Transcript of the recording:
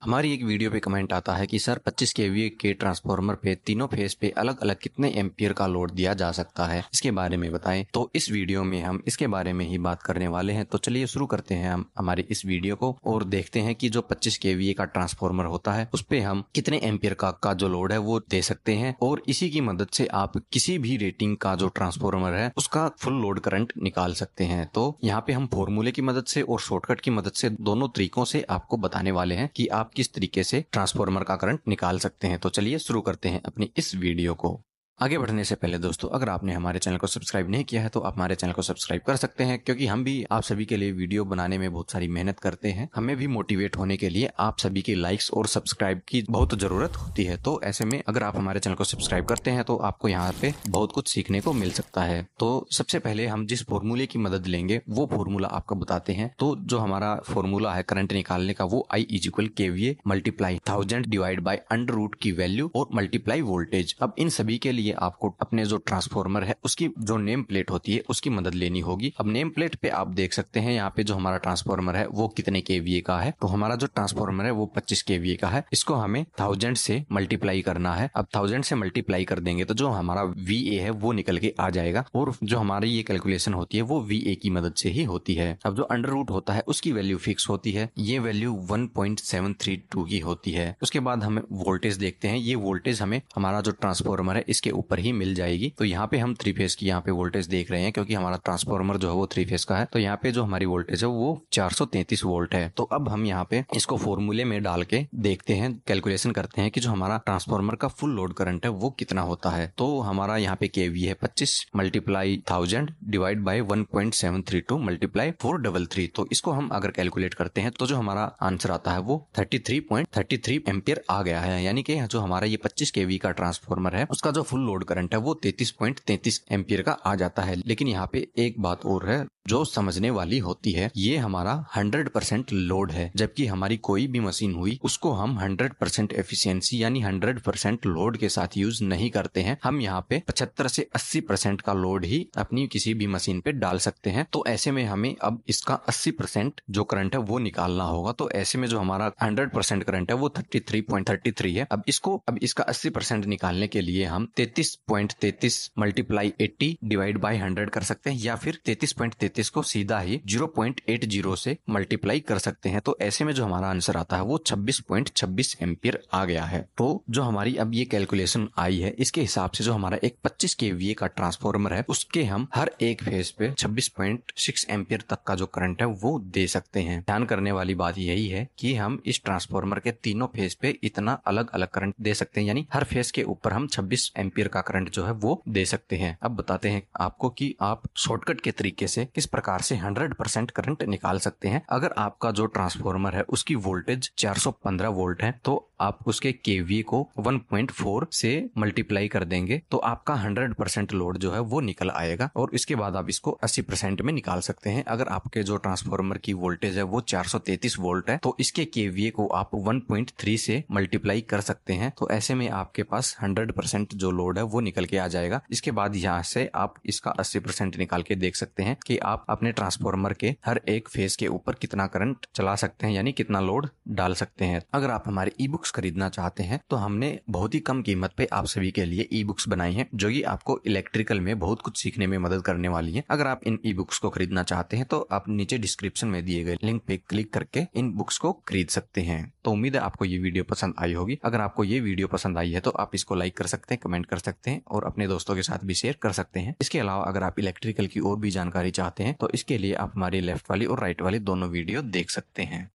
हमारी एक वीडियो पे कमेंट आता है कि सर 25 केवीए के ट्रांसफार्मर पे तीनों फेस पे अलग अलग कितने एम्पियर का लोड दिया जा सकता है, इसके बारे में बताएं। तो इस वीडियो में हम इसके बारे में ही बात करने वाले हैं। तो चलिए शुरू करते हैं हम हमारी इस वीडियो को और देखते हैं कि जो 25 केवीए का ट्रांसफार्मर होता है उस पे हम कितने एम्पियर का जो लोड है वो दे सकते हैं, और इसी की मदद से आप किसी भी रेटिंग का जो ट्रांसफार्मर है उसका फुल लोड करंट निकाल सकते हैं। तो यहाँ पे हम फॉर्मूले की मदद से और शॉर्टकट की मदद से दोनों तरीकों से आपको बताने वाले हैं कि आप किस तरीके से ट्रांसफार्मर का करंट निकाल सकते हैं। तो चलिए शुरू करते हैं अपनी इस वीडियो को। आगे बढ़ने से पहले दोस्तों, अगर आपने हमारे चैनल को सब्सक्राइब नहीं किया है तो आप हमारे चैनल को सब्सक्राइब कर सकते हैं, क्योंकि हम भी आप सभी के लिए वीडियो बनाने में बहुत सारी मेहनत करते हैं। हमें भी मोटिवेट होने के लिए आप सभी के लाइक्स और सब्सक्राइब की बहुत जरूरत होती है। तो ऐसे में अगर आप हमारे चैनल को सब्सक्राइब करते हैं तो आपको यहाँ पे बहुत कुछ सीखने को मिल सकता है। तो सबसे पहले हम जिस फॉर्मूले की मदद लेंगे वो फॉर्मूला आपको बताते हैं। तो जो हमारा फॉर्मूला है करंट निकालने का वो I = KVA multiply 1000 divide by under root की वैल्यू और मल्टीप्लाई वोल्टेज। अब इन सभी के लिए आपको अपने जो ट्रांसफार्मर है उसकी जो नेम प्लेट होती है उसकी मदद लेनी होगी। अब नेम प्लेट पे आप देख सकते हैं यहाँ पे जो हमारा ट्रांसफार्मर है वो कितने केवीए का है। तो हमारा जो ट्रांसफार्मर है वो 25 केवीए का है। इसको हमें 1000 से मल्टीप्लाई करना है। अब 1000 से मल्टीप्लाई कर देंगे तो जो हमारा VA है वो निकल के आ जाएगा, और जो हमारी ये कैलकुलेशन होती है वो VA की मदद से ही होती है। अब जो अंडर रूट होता है उसकी वैल्यू फिक्स होती है, ये वैल्यू 1.732 की होती है। उसके बाद हमें वोल्टेज देखते हैं। ये वोल्टेज हमें हमारा जो ट्रांसफार्मर है इसके ऊपर ही मिल जाएगी। तो यहाँ पे हम 3 फेज की यहाँ पे वोल्टेज देख रहे हैं, क्योंकि हमारा ट्रांसफार्मर जो है वो 3 फेज का है। तो यहाँ पे जो हमारी वोल्टेज है वो 433 वोल्ट है। तो अब हम यहाँ पे इसको फॉर्मूले में डाल के देखते हैं, कैलकुलेशन करते हैं कि जो हमारा ट्रांसफार्मर का फुल लोड करंट है वो कितना होता है। तो हमारा यहाँ पे केवी है 25 मल्टीप्लाई 1000 डिवाइड बाय 1.732 मल्टीप्लाई 433। तो इसको हम अगर कैलकुलेट करते हैं तो जो हमारा आंसर आता है वो 33.33 एम्पियर आ गया है। यानी कि जो हमारा ये 25 केवी का ट्रांसफार्मर है उसका जो फुल लोड करंट है वो 33.33 एम्पियर का आ जाता है। लेकिन यहाँ पे एक बात और है जो समझने वाली होती है, ये हमारा 100% लोड है, जबकि हमारी कोई भी मशीन हुई उसको हम 100% एफिशिएंसी यानी 100% लोड के साथ यूज नहीं करते हैं। हम यहाँ पे 75 से 80% का लोड ही अपनी किसी भी मशीन पे डाल सकते हैं। तो ऐसे में हमें अब इसका 80% जो करंट है वो निकालना होगा। तो ऐसे में जो हमारा 100% करंट है वो 33.33 है। अब इसका 80% निकालने के लिए हम 33.33 मल्टीप्लाई 80 डिवाइड बाय 100 कर सकते हैं, या फिर 33.33 को सीधा ही 0.80 से मल्टीप्लाई कर सकते हैं। तो ऐसे में जो हमारा आंसर आता है वो 26.26 एम्पियर आ गया है। तो जो हमारी अब ये कैलकुलेशन आई है इसके हिसाब से जो हमारा एक 25 केवीए का ट्रांसफार्मर है उसके हम हर एक फेज पे 26.6 एम्पियर तक का जो करंट है वो दे सकते हैं। ध्यान करने वाली बात यही है कि हम इस ट्रांसफार्मर के तीनों फेज पे इतना अलग अलग करंट दे सकते हैं, यानी हर फेज के ऊपर हम 26 एम्पियर का करंट जो है वो दे सकते हैं। अब बताते हैं आपको कि आप शॉर्टकट के तरीके से किस प्रकार से 100% करंट निकाल सकते हैं। अगर आपका जो ट्रांसफार्मर है उसकी वोल्टेज 415 वोल्ट है तो आप उसके केवीए को 1.4 से मल्टीप्लाई कर देंगे तो आपका 100% लोड जो है वो निकल आएगा, और इसके बाद आप इसको 80% में निकाल सकते हैं। अगर आपके जो ट्रांसफार्मर की वोल्टेज है वो 433 वोल्ट है तो इसके केवीए को आप 1.3 से मल्टीप्लाई कर सकते हैं। तो ऐसे में आपके पास 100% जो लोड है वो निकल के आ जाएगा। इसके बाद यहाँ से आप इसका 80% निकाल के देख सकते हैं कि आप अपने ट्रांसफार्मर के हर एक फेज के ऊपर कितना करंट चला सकते हैं, यानी कितना लोड डाल सकते हैं। अगर आप हमारे ई बुक्स खरीदना चाहते हैं तो हमने बहुत ही कम कीमत पे आप सभी के लिए ई बुक्स बनाई हैं, जो कि आपको इलेक्ट्रिकल में बहुत कुछ सीखने में मदद करने वाली है। अगर आप इन ई बुक्स को खरीदना चाहते हैं तो आप नीचे डिस्क्रिप्शन में दिए गए लिंक पे क्लिक करके इन बुक्स को खरीद सकते हैं। तो उम्मीद है आपको ये वीडियो पसंद आई होगी। अगर आपको ये वीडियो पसंद आई है तो आप इसको लाइक कर सकते हैं, कमेंट कर सकते हैं और अपने दोस्तों के साथ भी शेयर कर सकते हैं। इसके अलावा अगर आप इलेक्ट्रिकल की और भी जानकारी चाहते हैं तो इसके लिए आप हमारी लेफ्ट वाली और राइट वाली दोनों वीडियो देख सकते हैं।